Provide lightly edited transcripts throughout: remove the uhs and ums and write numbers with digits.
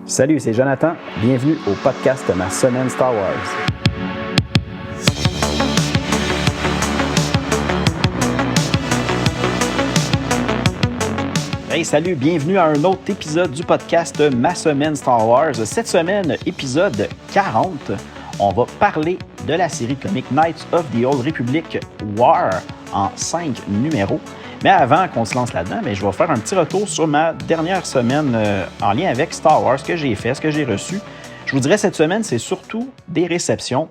Salut, c'est Jonathan. Bienvenue au podcast Ma Semaine Star Wars. Hey, salut, bienvenue à un autre épisode du podcast Ma Semaine Star Wars. Cette semaine, épisode 40, on va parler de la série comique Knights of the Old Republic War en 5 numéros. Mais avant qu'on se lance là-dedans, je vais faire un petit retour sur ma dernière semaine en lien avec Star Wars, ce que j'ai fait, ce que j'ai reçu. Je vous dirais, cette semaine, c'est surtout des réceptions.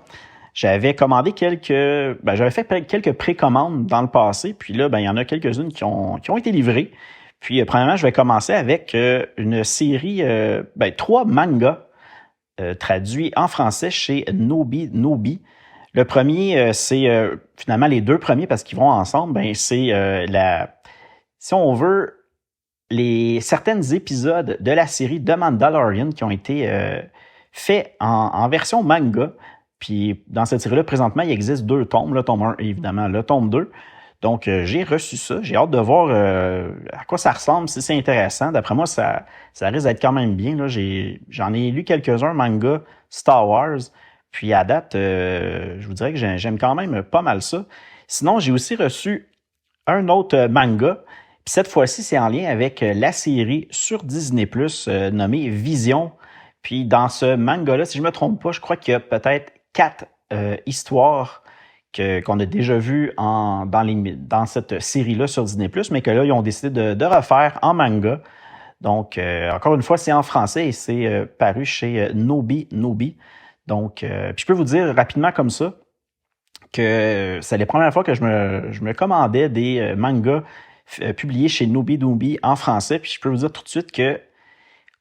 J'avais commandé j'avais fait quelques précommandes dans le passé, puis là, il y en a quelques-unes qui ont été livrées. Puis, premièrement, je vais commencer avec une série, 3 mangas traduits en français chez Nobi. Le premier, c'est finalement les deux premiers parce qu'ils vont ensemble. C'est si on veut, certains épisodes de la série The Mandalorian qui ont été faits en version manga. Puis dans cette série-là, présentement, il existe 2 tomes, le tome 1 et évidemment le tome 2. Donc, j'ai reçu ça. J'ai hâte de voir à quoi ça ressemble, si c'est intéressant. D'après moi, ça risque d'être quand même bien. Là. J'en ai lu quelques-uns manga Star Wars. Puis à date, je vous dirais que j'aime quand même pas mal ça. Sinon, j'ai aussi reçu un autre manga. Puis cette fois-ci, c'est en lien avec la série sur Disney+, nommée Vision. Puis dans ce manga-là, si je ne me trompe pas, je crois qu'il y a peut-être 4 histoires qu'on a déjà vues dans cette série-là sur Disney+, mais que là, ils ont décidé de refaire en manga. Donc, encore une fois, c'est en français et c'est paru chez Nobi. Donc, puis je peux vous dire rapidement comme ça que c'est les premières fois que je me commandais des mangas publiés chez Nobi en français. Puis je peux vous dire tout de suite que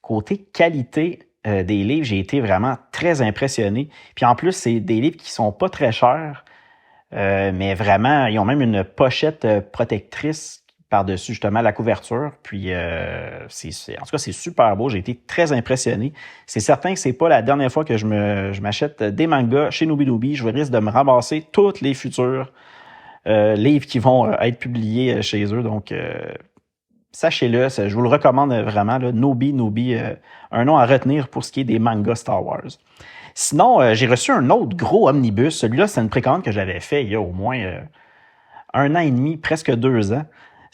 côté qualité des livres, j'ai été vraiment très impressionné. Puis en plus, c'est des livres qui sont pas très chers, mais vraiment, ils ont même une pochette protectrice par-dessus justement la couverture. Puis en tout cas, c'est super beau. J'ai été très impressionné. C'est certain que c'est pas la dernière fois que je m'achète des mangas chez Nobi. Je risque de me ramasser tous les futurs livres qui vont être publiés chez eux. Donc, sachez-le, je vous le recommande vraiment. Là, Nobi, un nom à retenir pour ce qui est des mangas Star Wars. Sinon, j'ai reçu un autre gros omnibus. Celui-là, c'est une précommande que j'avais fait il y a au moins 1 an et demi, presque 2 ans.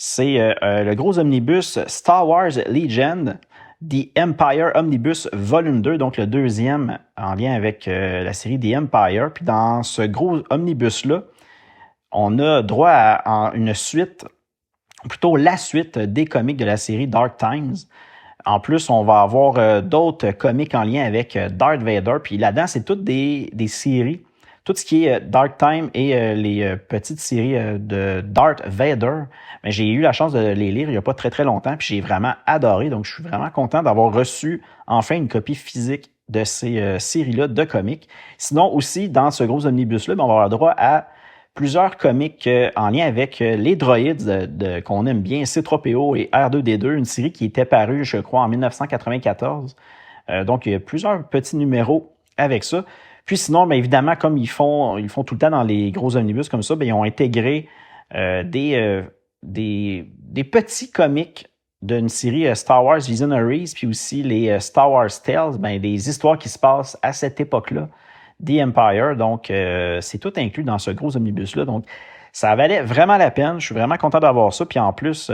C'est le gros omnibus Star Wars Legend, The Empire Omnibus Volume 2, donc le deuxième en lien avec la série The Empire. Puis dans ce gros omnibus-là, on a droit à une suite, plutôt la suite des comics de la série Dark Times. En plus, on va avoir d'autres comics en lien avec Darth Vader. Puis là-dedans, c'est toutes des séries. Tout ce qui est Dark Time et les petites séries de Darth Vader, j'ai eu la chance de les lire il n'y a pas très très longtemps, puis j'ai vraiment adoré. Donc, je suis vraiment content d'avoir reçu enfin une copie physique de ces séries-là de comics. Sinon, aussi, dans ce gros omnibus-là, on va avoir droit à plusieurs comics en lien avec les droïdes qu'on aime bien, C-3PO et R2-D2, une série qui était parue, je crois, en 1994. Donc, il y a plusieurs petits numéros avec ça. Puis sinon, évidemment, comme ils font tout le temps dans les gros omnibus comme ça, ils ont intégré des petits comics d'une série Star Wars Visionaries, puis aussi les Star Wars Tales, des histoires qui se passent à cette époque-là, The Empire. Donc, c'est tout inclus dans ce gros omnibus-là. Donc, ça valait vraiment la peine. Je suis vraiment content d'avoir ça. Puis en plus,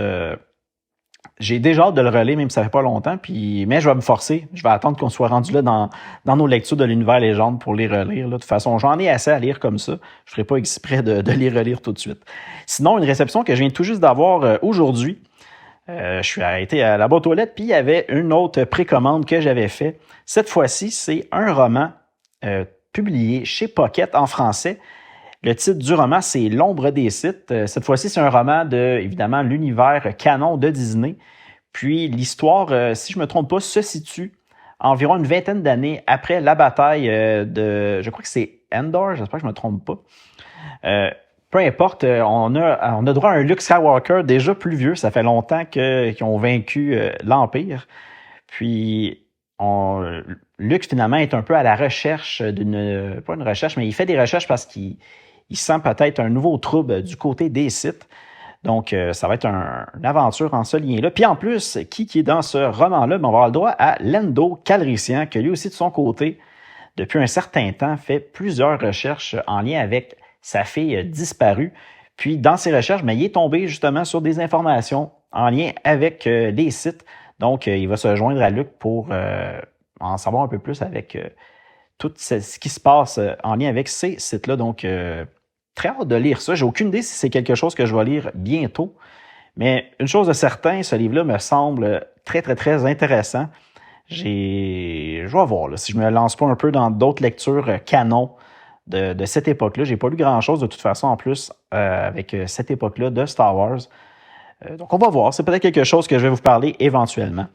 j'ai déjà hâte de le relire, même si ça fait pas longtemps. Mais je vais me forcer. Je vais attendre qu'on soit rendu là dans nos lectures de l'univers légende pour les relire. Là. De toute façon, j'en ai assez à lire comme ça. Je ferai pas exprès de les relire tout de suite. Sinon, une réception que je viens tout juste d'avoir aujourd'hui. Je suis arrêté à la boîte aux lettres, puis il y avait une autre précommande que j'avais fait. Cette fois-ci, c'est un roman publié chez Pocket en français. Le titre du roman, c'est L'ombre des Sith. Cette fois-ci, c'est un roman de, évidemment, l'univers canon de Disney. Puis l'histoire, si je me trompe pas, se situe environ une 20aine d'années après la bataille je crois que c'est Endor, j'espère que je me trompe pas. Peu importe, on a droit à un Luke Skywalker déjà plus vieux. Ça fait longtemps qu'ils ont vaincu l'Empire. Puis Luke, finalement, est un peu à la recherche pas une recherche, mais il fait des recherches parce qu'il sent peut-être un nouveau trouble du côté des Sith. Donc, ça va être une aventure en ce lien-là. Puis en plus, qui est dans ce roman-là? Ben, on va avoir le droit à Lando Calrissian, qui lui aussi, de son côté, depuis un certain temps, fait plusieurs recherches en lien avec sa fille disparue. Puis dans ses recherches, ben, il est tombé justement sur des informations en lien avec les sites. Donc, il va se joindre à Luc pour en savoir un peu plus avec tout ce qui se passe en lien avec ces sites-là. Donc, très hâte de lire ça. J'ai aucune idée si c'est quelque chose que je vais lire bientôt. Mais une chose de certain, ce livre-là me semble très, très, très intéressant. Je vais voir là, si je me lance pas un peu dans d'autres lectures canon de cette époque-là. J'ai pas lu grand-chose de toute façon en plus avec cette époque-là de Star Wars. Donc, on va voir. C'est peut-être quelque chose que je vais vous parler éventuellement.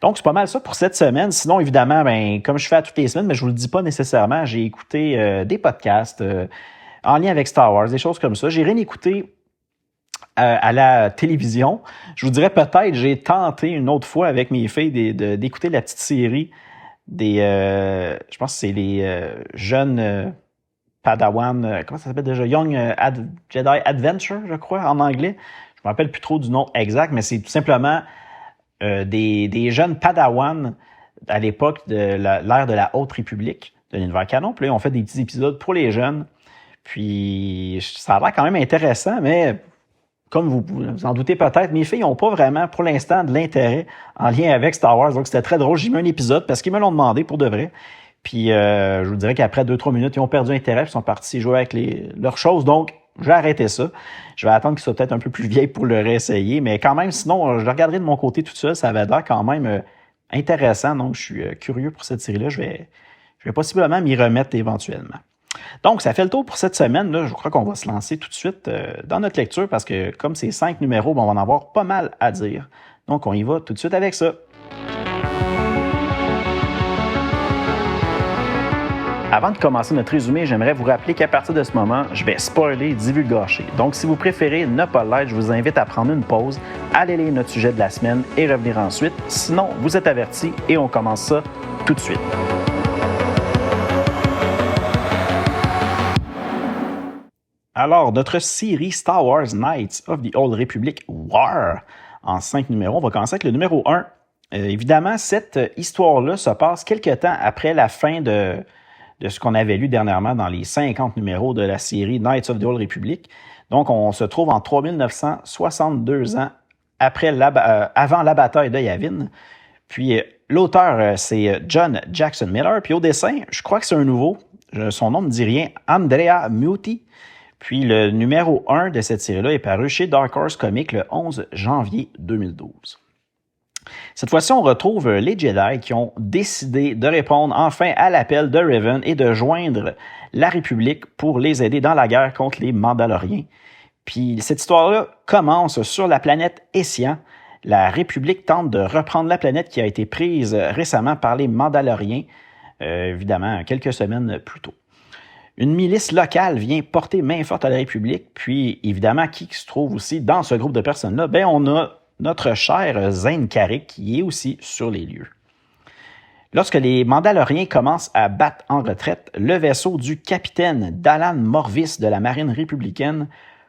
Donc, c'est pas mal ça pour cette semaine. Sinon, évidemment, ben, comme je fais à toutes les semaines, mais je vous le dis pas nécessairement, j'ai écouté des podcasts en lien avec Star Wars, des choses comme ça. J'ai rien écouté à la télévision. Je vous dirais peut-être, j'ai tenté une autre fois avec mes filles d'écouter la petite série je pense que c'est les jeunes Padawan, comment ça s'appelle déjà? Young Jedi Adventure, je crois, en anglais. Je me rappelle plus trop du nom exact, mais c'est tout simplement des jeunes Padawan à l'époque de l'ère de la Haute République, de l'univers canon. Puis là, on fait des petits épisodes pour les jeunes. Puis ça a l'air quand même intéressant, mais comme vous en doutez peut-être, mes filles n'ont pas vraiment, pour l'instant, de l'intérêt en lien avec Star Wars. Donc, c'était très drôle. J'ai mis un épisode parce qu'ils me l'ont demandé pour de vrai. Puis, je vous dirais qu'après 2-3 minutes, ils ont perdu intérêt et sont partis jouer avec leurs choses. Donc, j'ai arrêté ça. Je vais attendre qu'ils soient peut-être un peu plus vieilles pour le réessayer. Mais quand même, sinon, je le regarderai de mon côté tout seul. Ça avait l'air quand même intéressant. Donc, je suis curieux pour cette série-là. Je vais possiblement m'y remettre éventuellement. Donc, ça fait le tour pour cette semaine. Là. Je crois qu'on va se lancer tout de suite dans notre lecture parce que comme c'est 5 numéros, on va en avoir pas mal à dire. Donc, on y va tout de suite avec ça. Avant de commencer notre résumé, j'aimerais vous rappeler qu'à partir de ce moment, je vais spoiler et divulgacher. Donc, si vous préférez ne pas l'être, je vous invite à prendre une pause, aller lire notre sujet de la semaine et revenir ensuite. Sinon, vous êtes avertis et on commence ça tout de suite. Alors, notre série Star Wars Knights of the Old Republic War, en 5 numéros, on va commencer avec le numéro 1. Évidemment, cette histoire-là se passe quelques temps après la fin de ce qu'on avait lu dernièrement dans les 50 numéros de la série Knights of the Old Republic. Donc, on se trouve en 3962 ans avant la bataille de Yavin. Puis, l'auteur, c'est John Jackson Miller. Puis, au dessin, je crois que c'est un nouveau. Son nom ne me dit rien. Andrea Muti. Puis le numéro 1 de cette série-là est paru chez Dark Horse Comics le 11 janvier 2012. Cette fois-ci, on retrouve les Jedi qui ont décidé de répondre enfin à l'appel de Revan et de joindre la République pour les aider dans la guerre contre les Mandaloriens. Puis cette histoire-là commence sur la planète Essian. La République tente de reprendre la planète qui a été prise récemment par les Mandaloriens, évidemment quelques semaines plus tôt. Une milice locale vient porter main forte à la République, puis évidemment, qui se trouve aussi dans ce groupe de personnes-là? Ben, on a notre cher Zane Carrick qui est aussi sur les lieux. Lorsque les Mandaloriens commencent à battre en retraite, le vaisseau du capitaine Dallan Morvis de la marine républicaine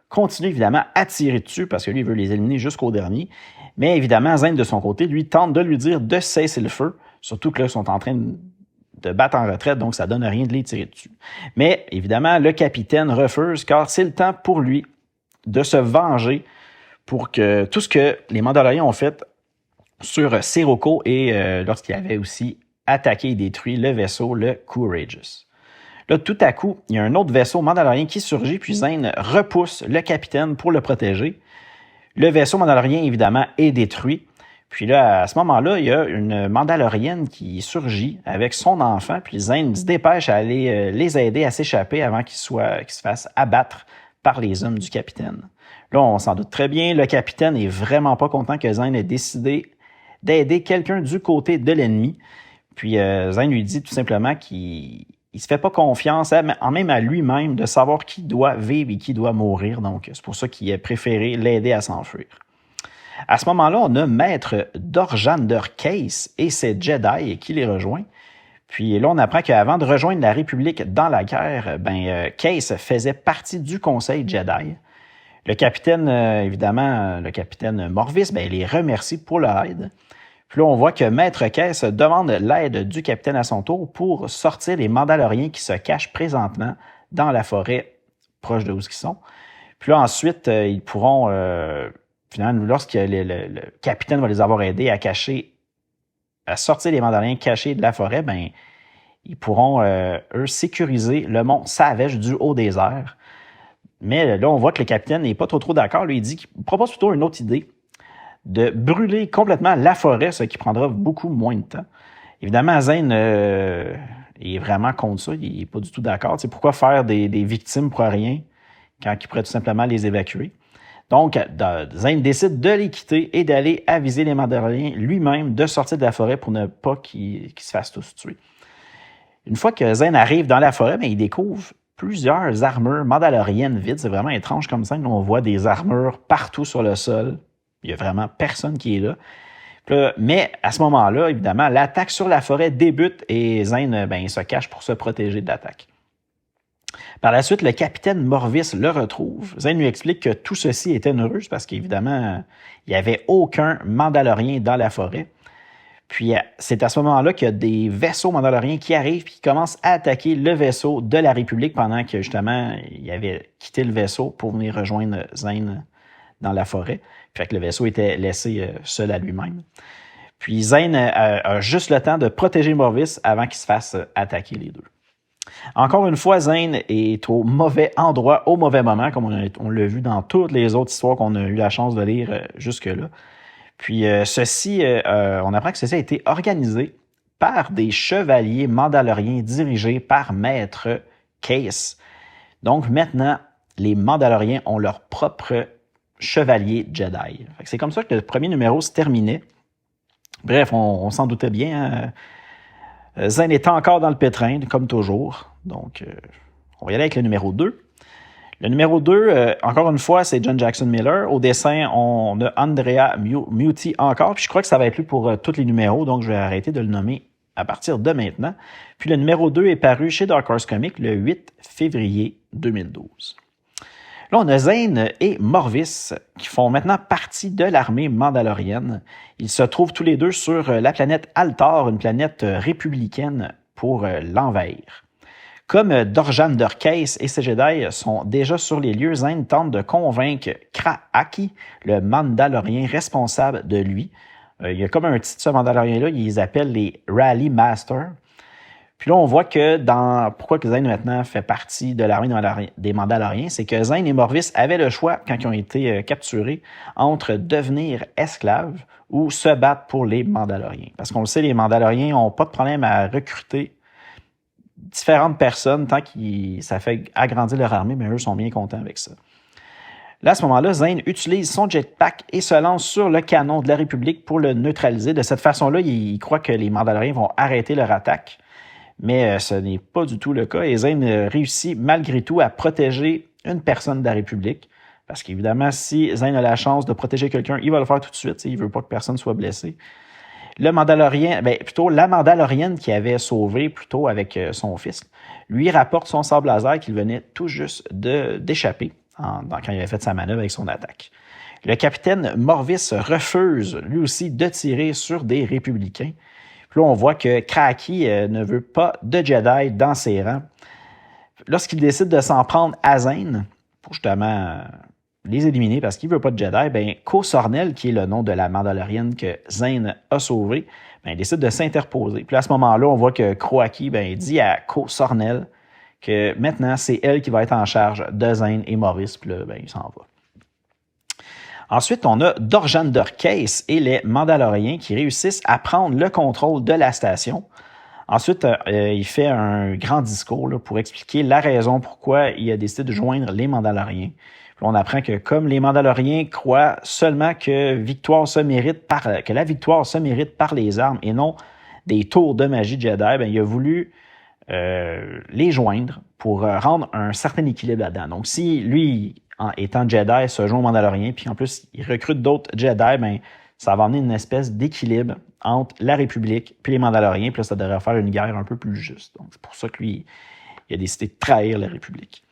continue évidemment à tirer dessus parce que lui, il veut les éliminer jusqu'au dernier. Mais évidemment, Zane, de son côté, lui, tente de lui dire de cesser le feu, surtout que là, ils sont en train de battre en retraite, donc ça donne rien de les tirer dessus. Mais évidemment, le capitaine refuse car c'est le temps pour lui de se venger pour que tout ce que les Mandaloriens ont fait sur Sirocco et lorsqu'il avait aussi attaqué et détruit le vaisseau, le Courageous. Là, tout à coup, il y a un autre vaisseau Mandalorien qui surgit, puis Zane repousse le capitaine pour le protéger. Le vaisseau Mandalorien, évidemment, est détruit. Puis là, à ce moment-là, il y a une Mandalorienne qui surgit avec son enfant, puis Zane se dépêche à aller les aider à s'échapper avant qu'ils se fassent abattre par les hommes du capitaine. Là, on s'en doute très bien, le capitaine est vraiment pas content que Zane ait décidé d'aider quelqu'un du côté de l'ennemi. Puis Zane lui dit tout simplement qu'il se fait pas confiance, même à lui-même, de savoir qui doit vivre et qui doit mourir. Donc, c'est pour ça qu'il a préféré l'aider à s'enfuir. À ce moment-là, on a Maître Dorjander Case et ses Jedi qui les rejoint. Puis là, on apprend qu'avant de rejoindre la République dans la guerre, Case faisait partie du Conseil Jedi. Le capitaine, évidemment, le capitaine Morvis, ben, il les remercie pour leur aide. Puis là, on voit que Maître Caisse demande l'aide du capitaine à son tour pour sortir les Mandaloriens qui se cachent présentement dans la forêt proche de où ils sont. Puis là, ensuite, ils pourront, finalement, lorsque le capitaine va les avoir aidés à sortir les Mandaloriens cachés de la forêt, ben, ils pourront, eux, sécuriser le mont Savage du haut des airs. Mais là, on voit que le capitaine n'est pas trop d'accord. Lui, il dit qu'il propose plutôt une autre idée, de brûler complètement la forêt, ce qui prendra beaucoup moins de temps. Évidemment, Zane est vraiment contre ça. Il n'est pas du tout d'accord. Tu sais, pourquoi faire des victimes pour rien quand il pourrait tout simplement les évacuer? Donc, Zane décide de les quitter et d'aller aviser les Mandaloriens lui-même de sortir de la forêt pour ne pas qu'ils se fassent tous tuer. Une fois que Zane arrive dans la forêt, bien, il découvre plusieurs armures mandaloriennes vides. C'est vraiment étrange comme ça. On voit des armures partout sur le sol. Il n'y a vraiment personne qui est là. Mais à ce moment-là, évidemment, l'attaque sur la forêt débute et Zane il se cache pour se protéger de l'attaque. Par la suite, le capitaine Morvis le retrouve. Zane lui explique que tout ceci était une ruse parce qu'évidemment, il n'y avait aucun Mandalorien dans la forêt. Puis c'est à ce moment-là qu'il y a des vaisseaux mandaloriens qui arrivent et qui commencent à attaquer le vaisseau de la République pendant que justement, il avait quitté le vaisseau pour venir rejoindre Zane dans la forêt. Fait que le vaisseau était laissé seul à lui-même. Puis Zane a juste le temps de protéger Morvis avant qu'il se fasse attaquer les deux. Encore une fois, Zane est au mauvais endroit, au mauvais moment, comme on l'a vu dans toutes les autres histoires qu'on a eu la chance de lire jusque-là. Puis on apprend que ceci a été organisé par des chevaliers mandaloriens dirigés par Maître Case. Donc maintenant, les Mandaloriens ont leur propre chevalier Jedi. C'est comme ça que le premier numéro se terminait. Bref, on s'en doutait bien. Zane était encore dans le pétrin, comme toujours. Donc, on va y aller avec le numéro 2. Le numéro 2, encore une fois, c'est John Jackson Miller. Au dessin, on a Andrea Muti encore. Puis je crois que ça va être lui pour tous les numéros, donc je vais arrêter de le nommer à partir de maintenant. Puis le numéro 2 est paru chez Dark Horse Comics le 8 février 2012. Là, on a Zane et Morvis qui font maintenant partie de l'armée mandalorienne. Ils se trouvent tous les deux sur la planète Altar, une planète républicaine, pour l'envahir. Comme Dorjan Case et ses Jedi sont déjà sur les lieux, Zane tente de convaincre Kra'aki, le Mandalorien responsable de lui. Il y a comme un titre de ce Mandalorien-là, ils les appellent les Rally Masters. Puis là, on voit que pourquoi que Zane maintenant fait partie de l'armée des Mandaloriens, c'est que Zane et Morvis avaient le choix, quand ils ont été capturés, entre devenir esclaves ou se battre pour les Mandaloriens. Parce qu'on le sait, les Mandaloriens n'ont pas de problème à recruter différentes personnes tant que ça fait agrandir leur armée, mais eux sont bien contents avec ça. Là, à ce moment-là, Zane utilise son jetpack et se lance sur le canon de la République pour le neutraliser. De cette façon-là, il croit que les Mandaloriens vont arrêter leur attaque. Mais ce n'est pas du tout le cas. Et Zane réussit malgré tout à protéger une personne de la République. Parce qu'évidemment, si Zane a la chance de protéger quelqu'un, il va le faire tout de suite. Il ne veut pas que personne soit blessé. Le Mandalorien, la Mandalorienne qui avait sauvé plutôt avec son fils, lui rapporte son sabre laser qu'il venait tout juste d'échapper quand il avait fait sa manœuvre avec son attaque. Le capitaine Morvis refuse lui aussi de tirer sur des républicains. Puis là, on voit que Kra'aki ne veut pas de Jedi dans ses rangs. Lorsqu'il décide de s'en prendre à Zane, pour justement les éliminer parce qu'il ne veut pas de Jedi, Ko Sornel, qui est le nom de la Mandalorienne que Zane a sauvée, il décide de s'interposer. Puis à ce moment-là, on voit que Kra'aki dit à Ko Sornel que maintenant, c'est elle qui va être en charge de Zane et Morvis. Puis là, il s'en va. Ensuite, on a Dorjan Case et les Mandaloriens qui réussissent à prendre le contrôle de la station. Ensuite, il fait un grand discours pour expliquer la raison pourquoi il a décidé de joindre les Mandaloriens. Puis on apprend que comme les Mandaloriens croient seulement que la victoire se mérite par les armes et non des tours de magie Jedi, il a voulu les joindre pour rendre un certain équilibre là-dedans. Donc, si lui, étant Jedi, se joint aux Mandaloriens, puis en plus, il recrute d'autres Jedi, ça va amener une espèce d'équilibre entre la République et les Mandaloriens, puis là, ça devrait faire une guerre un peu plus juste. Donc, c'est pour ça que lui, il a décidé de trahir la République.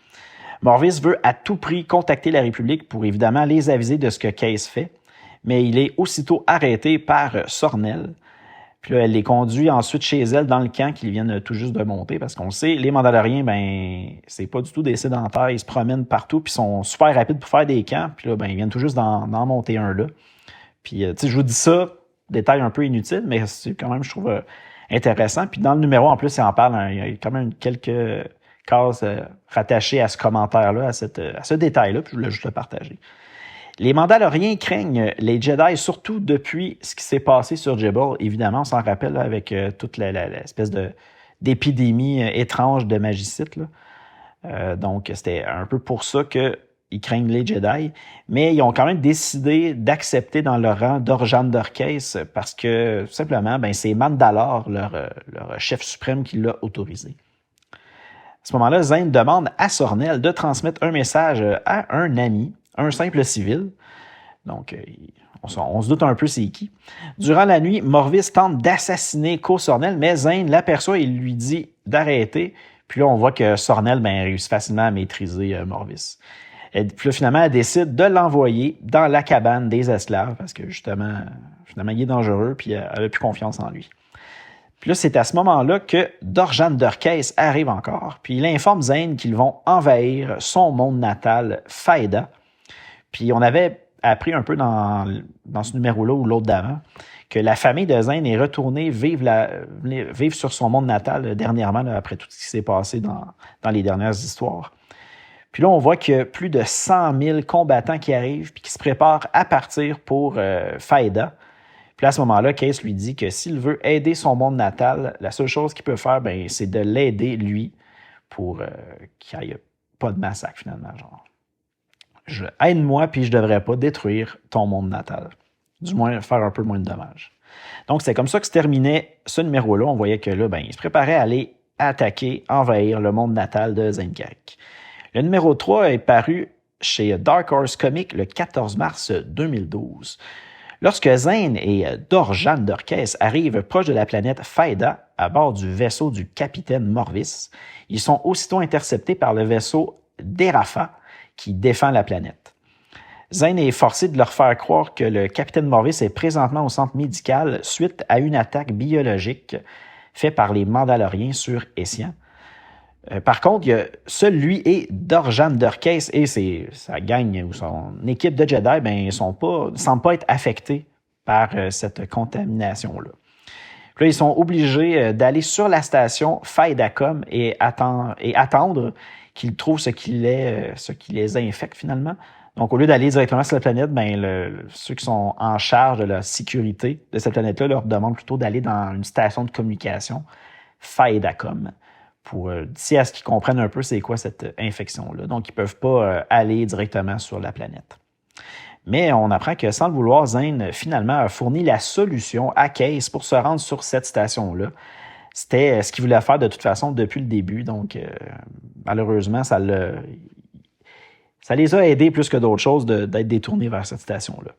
Morvis veut à tout prix contacter la République pour évidemment les aviser de ce que Case fait, mais il est aussitôt arrêté par Sornel. Puis là, elle les conduit ensuite chez elle dans le camp qu'ils viennent tout juste de monter, parce qu'on le sait, les Mandaloriens, ben, c'est pas du tout des sédentaires, ils se promènent partout, puis sont super rapides pour faire des camps, puis là, ben, ils viennent tout juste d'en monter un là. Puis, tu sais, je vous dis ça, détail un peu inutile, mais c'est quand même, je trouve, intéressant. Puis dans le numéro, en plus, il en parle, hein, il y a quand même quelques cases rattachées à ce commentaire-là, à ce détail-là, puis je voulais juste le partager. Les Mandaloriens craignent les Jedi, surtout depuis ce qui s'est passé sur Jebel. Évidemment, on s'en rappelle là, avec toute l'espèce d'épidémie étrange de magicite. Donc, c'était un peu pour ça qu'ils craignent les Jedi. Mais ils ont quand même décidé d'accepter dans leur rang d'Orjan Durkase parce que, tout simplement, ben, c'est Mandalore, leur chef suprême, qui l'a autorisé. À ce moment-là, Zane demande à Sornel de transmettre un message à un ami, un simple civil. Donc, on se doute un peu c'est qui. Durant la nuit, Morvis tente d'assassiner Sornel, mais Zane l'aperçoit et lui dit d'arrêter. Puis là, on voit que Sornel réussit facilement à maîtriser Morvis. Puis là, finalement, elle décide de l'envoyer dans la cabane des esclaves parce que justement, finalement, il est dangereux puis elle a plus confiance en lui. Puis là, c'est à ce moment-là que Dorjan Durkase arrive encore. Puis il informe Zane qu'ils vont envahir son monde natal, Faida. Puis on avait appris un peu dans ce numéro-là ou l'autre d'avant que la famille de Zane est retournée vivre sur son monde natal dernièrement, là, après tout ce qui s'est passé dans les dernières histoires. Puis là, on voit qu'il y a plus de 100 000 combattants qui arrivent puis qui se préparent à partir pour Faida. Puis là, à ce moment-là, Case lui dit que s'il veut aider son monde natal, la seule chose qu'il peut faire, ben, c'est de l'aider, lui, pour qu'il n'y ait pas de massacre, finalement. Genre, aide-moi, puis je ne devrais pas détruire ton monde natal. Du moins, faire un peu moins de dommages. Donc, c'est comme ça que se terminait ce numéro-là. On voyait que là, ben, il se préparait à aller attaquer, envahir le monde natal de Zane Carrick. Le numéro 3 est paru chez Dark Horse Comics le 14 mars 2012. Lorsque Zane et Dorjan Durkase arrivent proche de la planète Faida, à bord du vaisseau du capitaine Morvis, ils sont aussitôt interceptés par le vaisseau d'Erafa, qui défend la planète. Zane est forcé de leur faire croire que le capitaine Morvis est présentement au centre médical suite à une attaque biologique faite par les Mandaloriens sur Essian. Par contre, seul lui et Dorjan Durkase et sa gang ou son équipe de Jedi ne semblent pas être affectés par cette contamination-là. Puis là, ils sont obligés d'aller sur la station Faidacom et attendre qu'ils trouvent ce qui les infecte finalement. Donc, au lieu d'aller directement sur la planète, ceux qui sont en charge de la sécurité de cette planète-là leur demandent plutôt d'aller dans une station de communication Faidacom pour d'ici à ce qu'ils comprennent un peu c'est quoi cette infection-là. Donc, ils ne peuvent pas aller directement sur la planète. Mais on apprend que sans le vouloir, Zane finalement a fourni la solution à Case pour se rendre sur cette station-là. C'était ce qu'il voulait faire de toute façon depuis le début. Donc, malheureusement, ça les a aidés plus que d'autres choses d'être détournés vers cette station-là.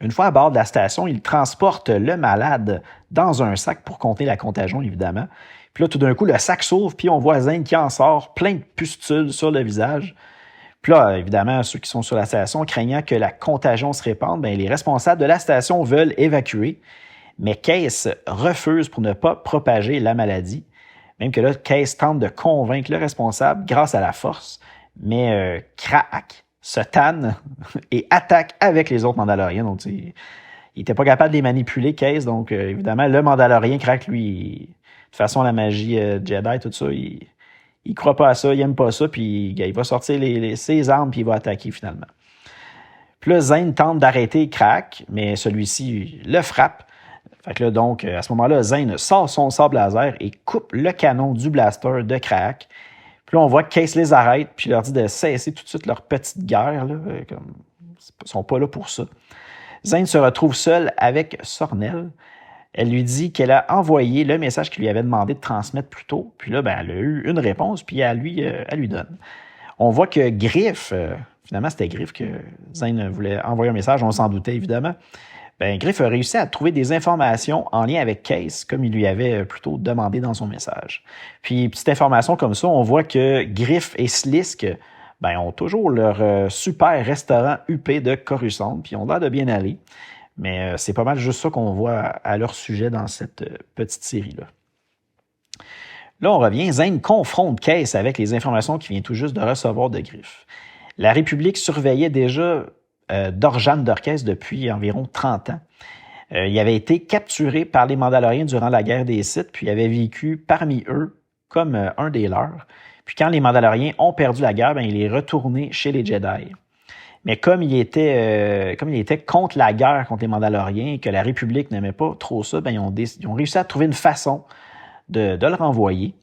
Une fois à bord de la station, ils transportent le malade dans un sac pour contenir la contagion, évidemment. Puis là, tout d'un coup, le sac s'ouvre, puis on voit Zane qui en sort, plein de pustules sur le visage. Puis là, évidemment, ceux qui sont sur la station, craignant que la contagion se répande, les responsables de la station veulent évacuer. Mais Case refuse pour ne pas propager la maladie. Même que là, Case tente de convaincre le responsable grâce à la force. Mais Crack se tanne et attaque avec les autres Mandaloriens. Donc, il n'était pas capable de les manipuler, Case. Donc, évidemment, le Mandalorien, Crack, lui, de toute façon, la magie Jedi, tout ça, il croit pas à ça, il aime pas ça, puis il va sortir ses armes, puis il va attaquer finalement. Puis là, Zane tente d'arrêter Crack, mais celui-ci le frappe. Fait que là, donc, à ce moment-là, Zane sort son sabre laser et coupe le canon du blaster de Crack. Puis là, on voit que Case les arrête, puis leur dit de cesser tout de suite leur petite guerre. Là, comme, ils sont pas là pour ça. Zane se retrouve seul avec Sornel. Elle lui dit qu'elle a envoyé le message qu'il lui avait demandé de transmettre plus tôt. Puis là, elle a eu une réponse, puis elle lui donne. On voit que Griff, finalement, c'était Griff que Zane voulait envoyer un message, on s'en doutait évidemment. Ben, Griff a réussi à trouver des informations en lien avec Case, comme il lui avait plutôt demandé dans son message. Puis, petite information comme ça, on voit que Griff et Slisk ont toujours leur super restaurant huppé de Coruscant, puis ils ont l'air de bien aller. Mais c'est pas mal juste ça qu'on voit à leur sujet dans cette petite série-là. Là, on revient. Zane confronte Case avec les informations qu'il vient tout juste de recevoir de Griff. La République surveillait déjà Dorjan Dorkes depuis environ 30 ans. Il avait été capturé par les Mandaloriens durant la guerre des Sith, puis il avait vécu parmi eux comme un des leurs. Puis quand les Mandaloriens ont perdu la guerre, il est retourné chez les Jedi. Mais comme il était contre la guerre contre les Mandaloriens et que la République n'aimait pas trop ça, ils ont réussi à trouver une façon de le renvoyer.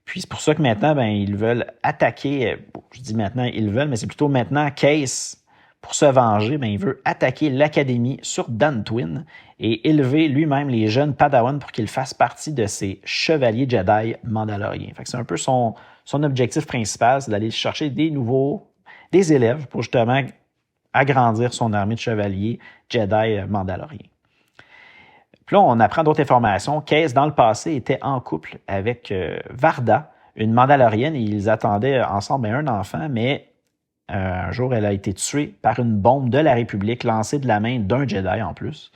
Puis c'est pour ça que maintenant, ils veulent attaquer, je dis maintenant ils veulent, mais c'est plutôt maintenant Case, pour se venger, il veut attaquer l'Académie sur Dantooine et élever lui-même les jeunes Padawan pour qu'ils fassent partie de ces chevaliers Jedi mandaloriens. Fait que c'est un peu son objectif principal, c'est d'aller chercher des élèves pour justement agrandir son armée de chevaliers Jedi mandaloriens. Puis là, on apprend d'autres informations. Case, dans le passé, était en couple avec Varda, une Mandalorienne, et ils attendaient ensemble un enfant, mais un jour, elle a été tuée par une bombe de la République lancée de la main d'un Jedi en plus.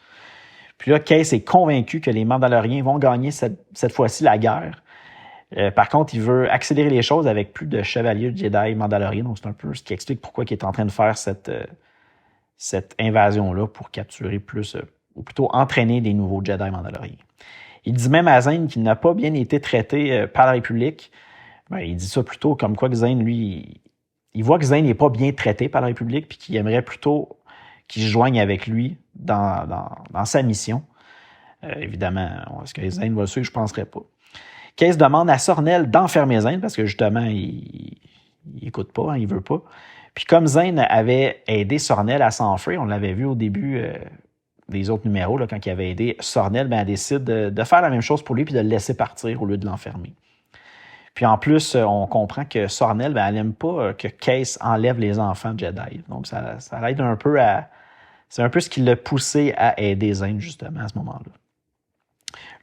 Puis là, Case est convaincu que les Mandaloriens vont gagner cette fois-ci la guerre. Par contre, il veut accélérer les choses avec plus de chevaliers Jedi Mandaloriens. Donc, c'est un peu ce qui explique pourquoi il est en train de faire cette invasion-là pour capturer plus, ou plutôt entraîner des nouveaux Jedi Mandaloriens. Il dit même à Zane qu'il n'a pas bien été traité par la République. Il dit ça plutôt comme quoi que Zane, lui, il voit que Zane n'est pas bien traité par la République puis qu'il aimerait plutôt qu'il se joigne avec lui dans sa mission. Évidemment, est-ce que Zane va le suivre? Je ne penserais pas. Case demande à Sornel d'enfermer Zane parce que justement, il n'écoute pas, il ne veut pas. Puis comme Zane avait aidé Sornel à s'enfuir, on l'avait vu au début des autres numéros, là, quand il avait aidé Sornel, elle décide de faire la même chose pour lui puis de le laisser partir au lieu de l'enfermer. Puis en plus, on comprend que Sornel, elle n'aime pas que Case enlève les enfants de Jedi. Donc ça l'aide un peu à... C'est un peu ce qui l'a poussé à aider Zane, justement, à ce moment-là.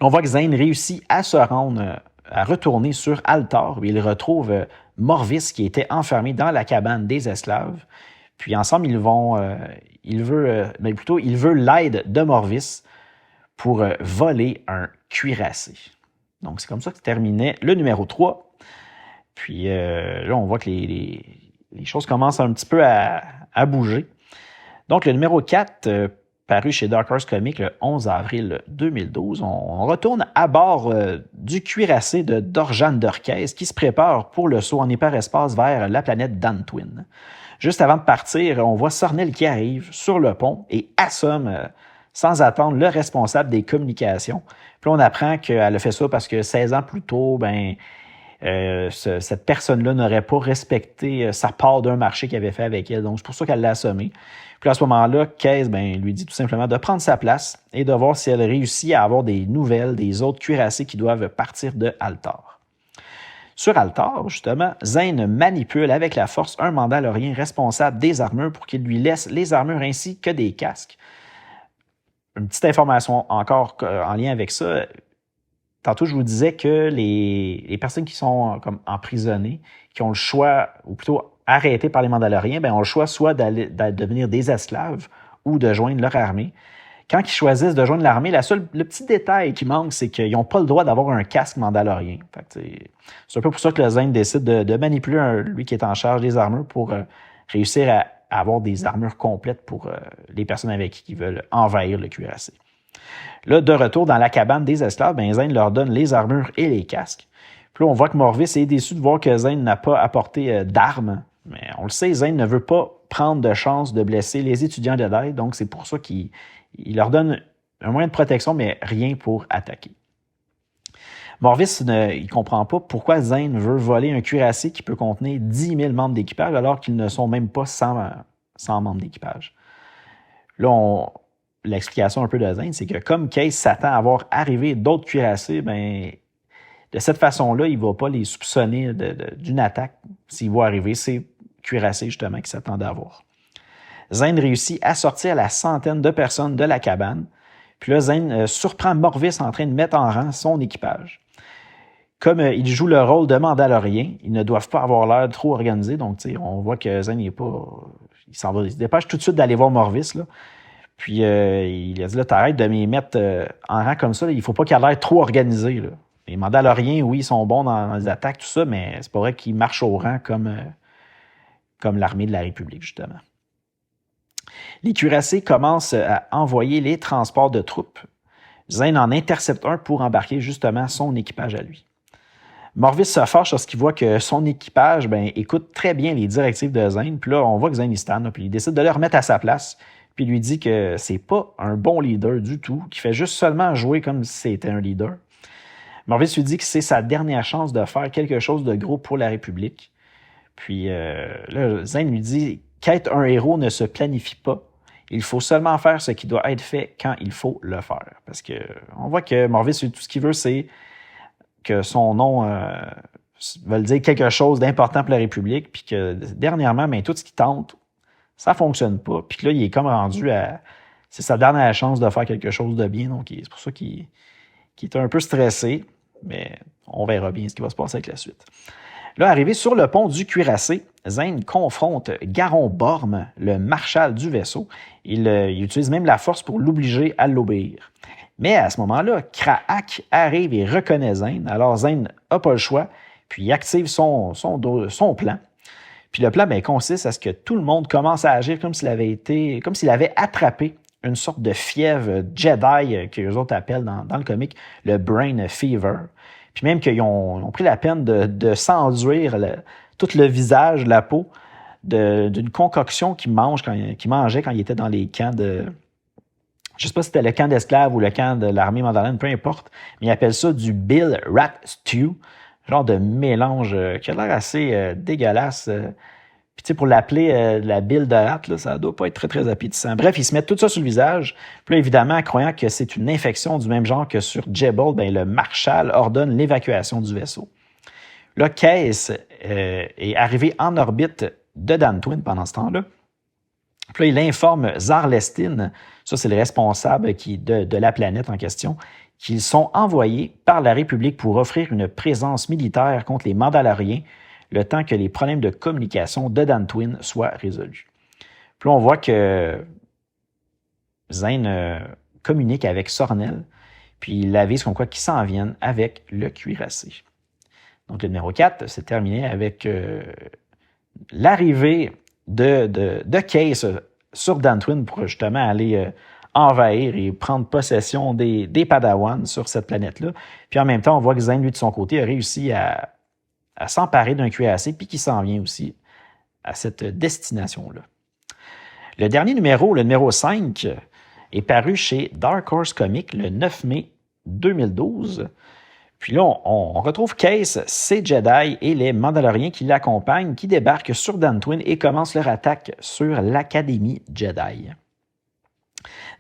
On voit que Zane réussit à se rendre, à retourner sur Altar, où il retrouve Morvis, qui était enfermé dans la cabane des esclaves. Puis ensemble, il veut l'aide de Morvis pour voler un cuirassé. Donc, c'est comme ça que se terminait le numéro 3. Puis là, on voit que les choses commencent un petit peu à bouger. Donc, le numéro 4, paru chez Dark Horse Comics le 11 avril 2012, on retourne à bord du cuirassé de Dorjan Dorkes qui se prépare pour le saut en hyperespace vers la planète Dantooine. Juste avant de partir, on voit Sornel qui arrive sur le pont et assomme sans attendre le responsable des communications. Puis là, on apprend qu'elle a fait ça parce que 16 ans plus tôt, cette personne-là n'aurait pas respecté sa part d'un marché qu'elle avait fait avec elle. Donc, c'est pour ça qu'elle l'a assommé. Puis à ce moment-là, Case lui dit tout simplement de prendre sa place et de voir si elle réussit à avoir des nouvelles des autres cuirassés qui doivent partir de Altar. Sur Altar, justement, Zane manipule avec la force un Mandalorien responsable des armures pour qu'il lui laisse les armures ainsi que des casques. Une petite information encore en lien avec ça. Tantôt, je vous disais que les personnes qui sont comme emprisonnées, qui ont le choix, ou plutôt arrêtées par les Mandaloriens, ont le choix soit d'aller devenir des esclaves ou de joindre leur armée. Quand ils choisissent de joindre l'armée, le petit détail qui manque, c'est qu'ils n'ont pas le droit d'avoir un casque mandalorien. C'est un peu pour ça que le Zane décide de manipuler lui qui est en charge des armures pour réussir à avoir des armures complètes pour les personnes avec qui veulent envahir le cuirassé. Là, de retour dans la cabane des esclaves, Zane leur donne les armures et les casques. Puis là, on voit que Morvis est déçu de voir que Zane n'a pas apporté d'armes. Mais on le sait, Zane ne veut pas prendre de chance de blesser les étudiants Jedi, donc c'est pour ça qu'il leur donne un moyen de protection, mais rien pour attaquer. Morvis, il ne comprend pas pourquoi Zane veut voler un cuirassé qui peut contenir 10 000 membres d'équipage alors qu'ils ne sont même pas 100 membres d'équipage. Là, l'explication un peu de Zane, c'est que comme Case s'attend à voir arriver d'autres cuirassés, de cette façon-là, il ne va pas les soupçonner d'une attaque s'ils vont arriver ces cuirassés justement qu'ils s'attendaient à voir. Zane réussit à sortir la centaine de personnes de la cabane. Puis là, Zane surprend Morvis en train de mettre en rang son équipage. Comme il joue le rôle de Mandalorien, ils ne doivent pas avoir l'air trop organisés. Donc, on voit que Zane il se dépêche tout de suite d'aller voir Morvis. Là. Puis, il a dit, là, t'arrêtes de me mettre en rang comme ça. Là. Il ne faut pas qu'il ait l'air trop organisé. Là. Les Mandaloriens, oui, ils sont bons dans les attaques, tout ça, mais c'est pas vrai qu'ils marchent au rang comme l'armée de la République, justement. Les cuirassés commencent à envoyer les transports de troupes. Zane en intercepte un pour embarquer justement son équipage à lui. Morvis se fâche lorsqu'il voit que son équipage écoute très bien les directives de Zane. Puis là, on voit que Zane il stand, puis il décide de le remettre à sa place. Puis il lui dit que c'est pas un bon leader du tout, qu'il fait juste seulement jouer comme si c'était un leader. Morvis lui dit que c'est sa dernière chance de faire quelque chose de gros pour la République. Puis là, Zane lui dit qu'être un héros ne se planifie pas. Il faut seulement faire ce qui doit être fait quand il faut le faire. Parce que on voit que Morvis, tout ce qu'il veut, c'est que son nom veut dire quelque chose d'important pour la République, puis que dernièrement, tout ce qu'il tente, ça fonctionne pas. Puis que là, il est comme rendu à... C'est sa dernière chance de faire quelque chose de bien. Donc, c'est pour ça qu'il est un peu stressé. Mais on verra bien ce qui va se passer avec la suite. Là, arrivé sur le pont du Cuirassé, Zane confronte Garon Borm, le marshal du vaisseau. Il utilise même la force pour l'obliger à l'obéir. Mais à ce moment-là, Kraak arrive et reconnaît Zane. Alors Zane n'a pas le choix, puis il active son plan. Puis le plan consiste à ce que tout le monde commence à agir comme s'il avait attrapé une sorte de fièvre Jedi que les autres appellent dans le comic le Brain Fever. Puis même qu'ils ont pris la peine de s'enduire tout le visage, la peau, d'une concoction qu'il mangeait quand il était dans les camps de... Je ne sais pas si c'était le camp d'esclaves ou le camp de l'armée mandalorienne, peu importe, mais ils appellent ça du Bill Rat Stew, genre de mélange qui a l'air assez dégueulasse. Puis pour l'appeler la bile de rat, là, ça doit pas être très, très appétissant. Bref, ils se mettent tout ça sur le visage. Puis là, évidemment, croyant que c'est une infection du même genre que sur Jebel, le marshal ordonne l'évacuation du vaisseau. Là, Case est arrivé en orbite de Dantooine pendant ce temps-là. Puis là, il informe Zar Lestin, ça c'est le responsable de la planète en question, qu'ils sont envoyés par la République pour offrir une présence militaire contre les Mandaloriens le temps que les problèmes de communication de Dantooine soient résolus. Puis là, on voit que Zane communique avec Sornel, puis il avise comme quoi qu'ils s'en viennent avec le cuirassé. Donc le numéro 4, c'est terminé avec l'arrivée de Case sur Dantooine pour justement aller envahir et prendre possession des Padawans sur cette planète-là. Puis en même temps, on voit que Zane, lui, de son côté, a réussi à s'emparer d'un cuirassé puis qui s'en vient aussi à cette destination-là. Le dernier numéro, le numéro 5, est paru chez Dark Horse Comics le 9 mai 2012. Puis là, on retrouve Case, ses Jedi et les Mandaloriens qui l'accompagnent, qui débarquent sur Dantooine et commencent leur attaque sur l'Académie Jedi.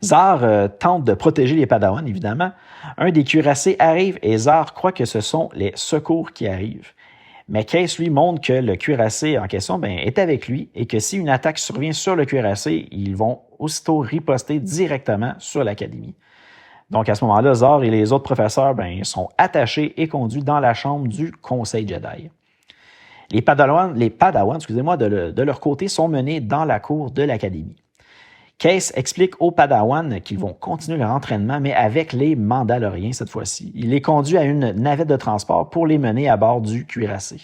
Zar tente de protéger les Padawans, évidemment. Un des cuirassés arrive et Zar croit que ce sont les secours qui arrivent. Mais Case, lui, montre que le cuirassé en question est avec lui et que si une attaque survient sur le cuirassé, ils vont aussitôt riposter directement sur l'Académie. Donc, à ce moment-là, Zar et les autres professeurs sont attachés et conduits dans la chambre du Conseil Jedi. Les Padawans, de leur côté, sont menés dans la cour de l'Académie. Case explique aux Padawans qu'ils vont continuer leur entraînement, mais avec les Mandaloriens cette fois-ci. Il les conduit à une navette de transport pour les mener à bord du cuirassé.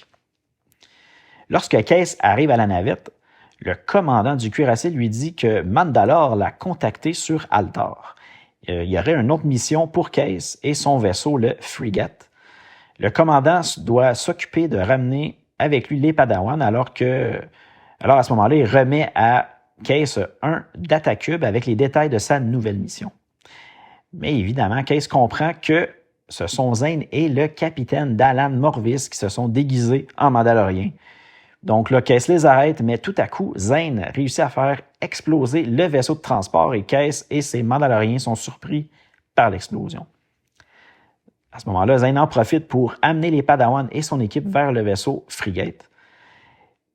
Lorsque Case arrive à la navette, le commandant du cuirassé lui dit que Mandalore l'a contacté sur Altar. Il y aurait une autre mission pour Case et son vaisseau, le Frigate. Le commandant doit s'occuper de ramener avec lui les Padawans alors à ce moment-là, il remet à Case un datacube avec les détails de sa nouvelle mission. Mais évidemment, Case comprend que ce sont Zane et le capitaine Dalan Morvis qui se sont déguisés en Mandaloriens. Donc là, Case les arrête, mais tout à coup, Zane réussit à faire exploser le vaisseau de transport et Case et ses Mandaloriens sont surpris par l'explosion. À ce moment-là, Zane en profite pour amener les Padawans et son équipe vers le vaisseau Frigate.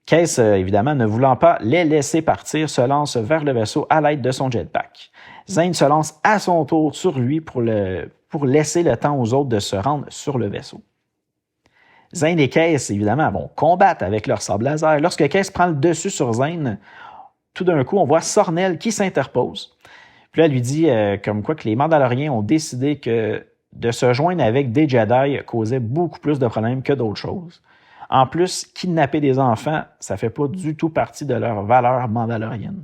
Case, évidemment, ne voulant pas les laisser partir, se lance vers le vaisseau à l'aide de son jetpack. Zane se lance à son tour sur lui pour laisser le temps aux autres de se rendre sur le vaisseau. Zane et Case, évidemment, vont combattre avec leur sable laser. Lorsque Case prend le dessus sur Zane, tout d'un coup, on voit Sornel qui s'interpose. Puis là, elle lui dit comme quoi que les Mandaloriens ont décidé que de se joindre avec des Jedi causait beaucoup plus de problèmes que d'autres choses. En plus, kidnapper des enfants, ça fait pas du tout partie de leur valeur mandalorienne.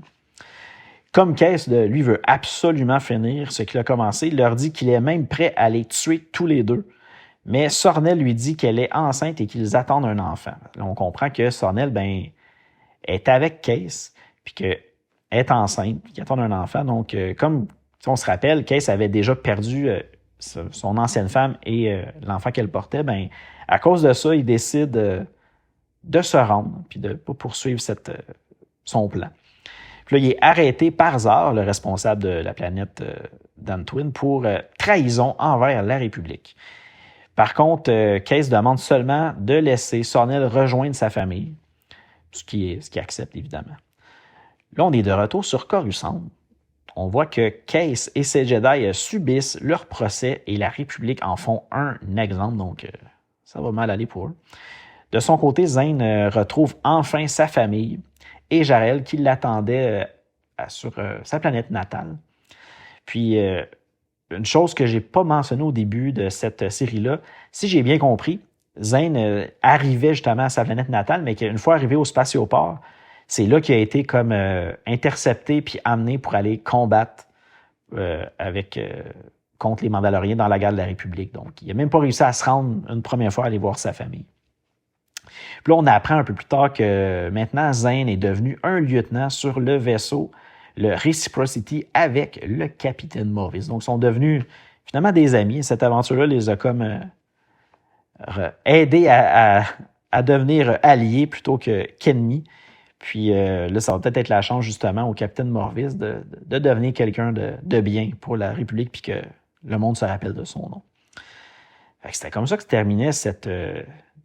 Comme Case, lui, veut absolument finir ce qu'il a commencé, il leur dit qu'il est même prêt à les tuer tous les deux. Mais Sornel lui dit qu'elle est enceinte et qu'ils attendent un enfant. Là, on comprend que Sornel est avec Case, puis qu'elle est enceinte, puis qu'ils attendent un enfant. Donc, comme on se rappelle, Case avait déjà perdu son ancienne femme et l'enfant qu'elle portait, à cause de ça, il décide de se rendre puis de ne pas poursuivre son plan. Puis là, il est arrêté par Zar, le responsable de la planète d'Antwin, pour trahison envers la République. Par contre, Case demande seulement de laisser Sornel rejoindre sa famille, ce qui accepte évidemment. Là, on est de retour sur Coruscant. On voit que Case et ses Jedi subissent leur procès et la République en font un exemple, donc ça va mal aller pour eux. De son côté, Zane retrouve enfin sa famille et Jarel qui l'attendait sur sa planète natale. Puis, une chose que je n'ai pas mentionnée au début de cette série-là, si j'ai bien compris, Zane arrivait justement à sa planète natale, mais qu'une fois arrivé au spatioport, c'est là qu'il a été comme intercepté puis amené pour aller combattre contre les Mandaloriens dans la guerre de la République. Donc, il n'a même pas réussi à se rendre une première fois à aller voir sa famille. Puis là, on apprend un peu plus tard que maintenant, Zane est devenu un lieutenant sur le vaisseau, le Reciprocity, avec le capitaine Morvis. Donc, ils sont devenus finalement des amis. Cette aventure-là les a comme aidés à devenir alliés plutôt qu'ennemis. Puis là, ça va peut-être être la chance justement au capitaine Morvis de devenir quelqu'un de bien pour la République puis que le monde se rappelle de son nom. C'était comme ça que se terminait cette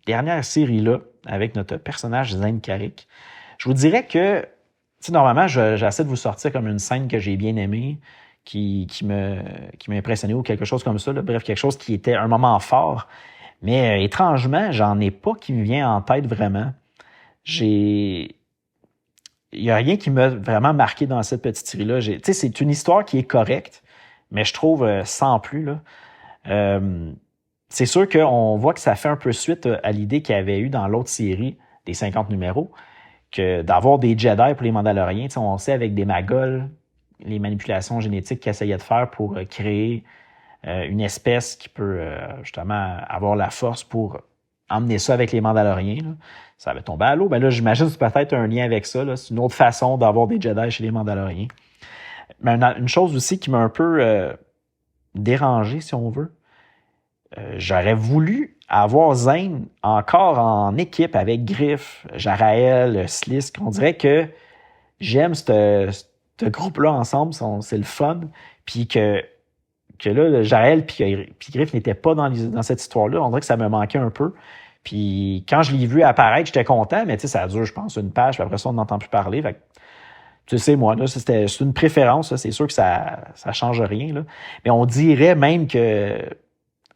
dernière série-là avec notre personnage Zane Carrick. Je vous dirais que, normalement, j'essaie de vous sortir comme une scène que j'ai bien aimée, qui m'a impressionné ou quelque chose comme ça. Là. Bref, quelque chose qui était un moment fort. Mais étrangement, j'en ai pas qui me vient en tête vraiment. Il n'y a rien qui m'a vraiment marqué dans cette petite série-là. C'est une histoire qui est correcte, mais je trouve sans plus. Là. C'est sûr qu'on voit que ça fait un peu suite à l'idée qu'il y avait eu dans l'autre série des 50 numéros, que d'avoir des Jedi pour les Mandaloriens. On sait avec des Magols, les manipulations génétiques qu'ils essayaient de faire pour créer une espèce qui peut justement avoir la force pour emmener ça avec les Mandaloriens. Là. Ça avait tombé à l'eau. Là, j'imagine que c'est peut-être un lien avec ça. Là. C'est une autre façon d'avoir des Jedi chez les Mandaloriens. Mais une chose aussi qui m'a un peu dérangé, si on veut, j'aurais voulu avoir Zane encore en équipe avec Griff, Jarael, Slisk. On dirait que j'aime ce groupe-là ensemble, c'est le fun. Puis que là, Jarael puis Griff n'étaient pas dans cette histoire-là. On dirait que ça me manquait un peu. Puis quand je l'ai vu apparaître, j'étais content, mais ça dure, je pense, une page, puis après ça, on n'entend plus parler. Fait que, tu sais, moi, là, c'est une préférence. Là. C'est sûr que ça change rien. Là. Mais on dirait même que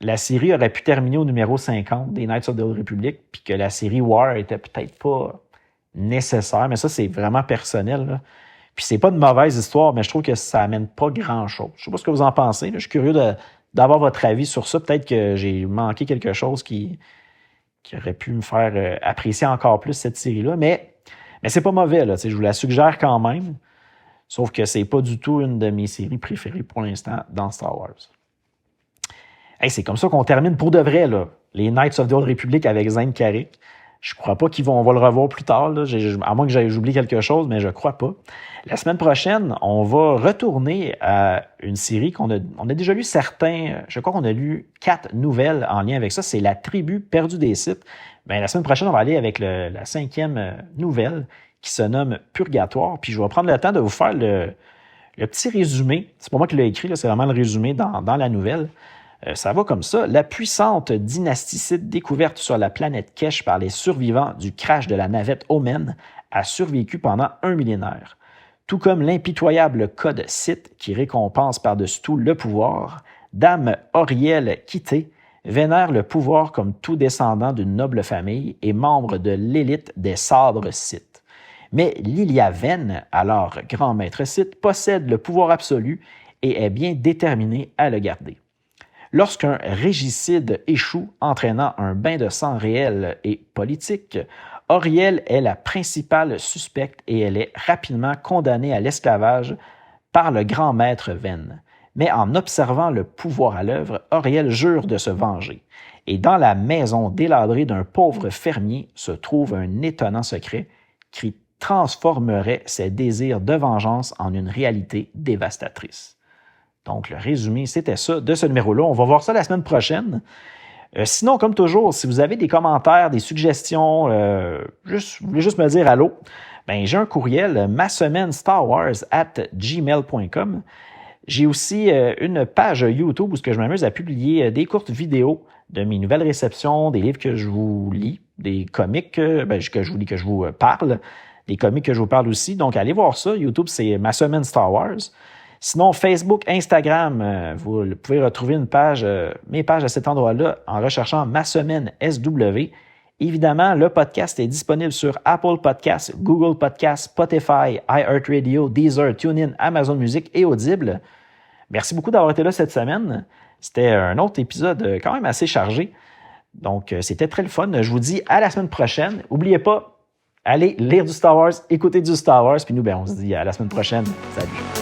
la série aurait pu terminer au numéro 50 des Knights of the Old Republic, puis que la série War était peut-être pas nécessaire, mais ça, c'est vraiment personnel. Là. Puis c'est pas une mauvaise histoire, mais je trouve que ça amène pas grand-chose. Je sais pas ce que vous en pensez. Là. Je suis curieux d'avoir votre avis sur ça. Peut-être que j'ai manqué quelque chose qui aurait pu me faire apprécier encore plus cette série-là, mais c'est pas mauvais. Là. Je vous la suggère quand même, sauf que c'est pas du tout une de mes séries préférées pour l'instant dans Star Wars. Hey, c'est comme ça qu'on termine pour de vrai, là, les Knights of the Old Republic avec Zane Carrick. Je crois pas on va le revoir plus tard, là. À moins que j'oublie quelque chose, mais je crois pas. La semaine prochaine, on va retourner à une série on a déjà lu certains, je crois qu'on a lu 4 nouvelles en lien avec ça. C'est La Tribu perdue des Sith. La semaine prochaine, on va aller avec la 5e nouvelle qui se nomme Purgatoire. Puis je vais prendre le temps de vous faire le petit résumé. C'est pas moi qui l'ai écrit, là, c'est vraiment le résumé dans la nouvelle. Ça va comme ça. La puissante dynastie Sith découverte sur la planète Kesh par les survivants du crash de la navette Omen a survécu pendant un millénaire. Tout comme l'impitoyable code Sith qui récompense par-dessus tout le pouvoir, Dame Auriel Kitté vénère le pouvoir comme tout descendant d'une noble famille et membre de l'élite des sabres Sith. Mais Lilia Ven, alors grand maître Sith, possède le pouvoir absolu et est bien déterminée à le garder. Lorsqu'un régicide échoue, entraînant un bain de sang réel et politique, Auriel est la principale suspecte et elle est rapidement condamnée à l'esclavage par le grand maître Ven. Mais en observant le pouvoir à l'œuvre, Auriel jure de se venger. Et dans la maison délabrée d'un pauvre fermier se trouve un étonnant secret qui transformerait ses désirs de vengeance en une réalité dévastatrice. Donc, le résumé, c'était ça de ce numéro-là. On va voir ça la semaine prochaine. Sinon, comme toujours, si vous avez des commentaires, des suggestions, vous voulez juste me dire allô, ben, j'ai un courriel, masemaine-starwars@gmail.com. J'ai aussi une page YouTube où je m'amuse à publier des courtes vidéos de mes nouvelles réceptions, des livres que je vous lis, des comics que je vous lis, que je vous parle, des comics que je vous parle aussi. Donc, allez voir ça. YouTube, c'est Ma Semaine Star Wars. Sinon, Facebook, Instagram, vous pouvez retrouver mes pages à cet endroit-là en recherchant Ma Semaine SW. Évidemment, le podcast est disponible sur Apple Podcasts, Google Podcasts, Spotify, iHeartRadio, Deezer, TuneIn, Amazon Music et Audible. Merci beaucoup d'avoir été là cette semaine. C'était un autre épisode quand même assez chargé. Donc, c'était très le fun. Je vous dis à la semaine prochaine. N'oubliez pas, allez lire du Star Wars, écouter du Star Wars. Puis nous, on se dit à la semaine prochaine. Salut!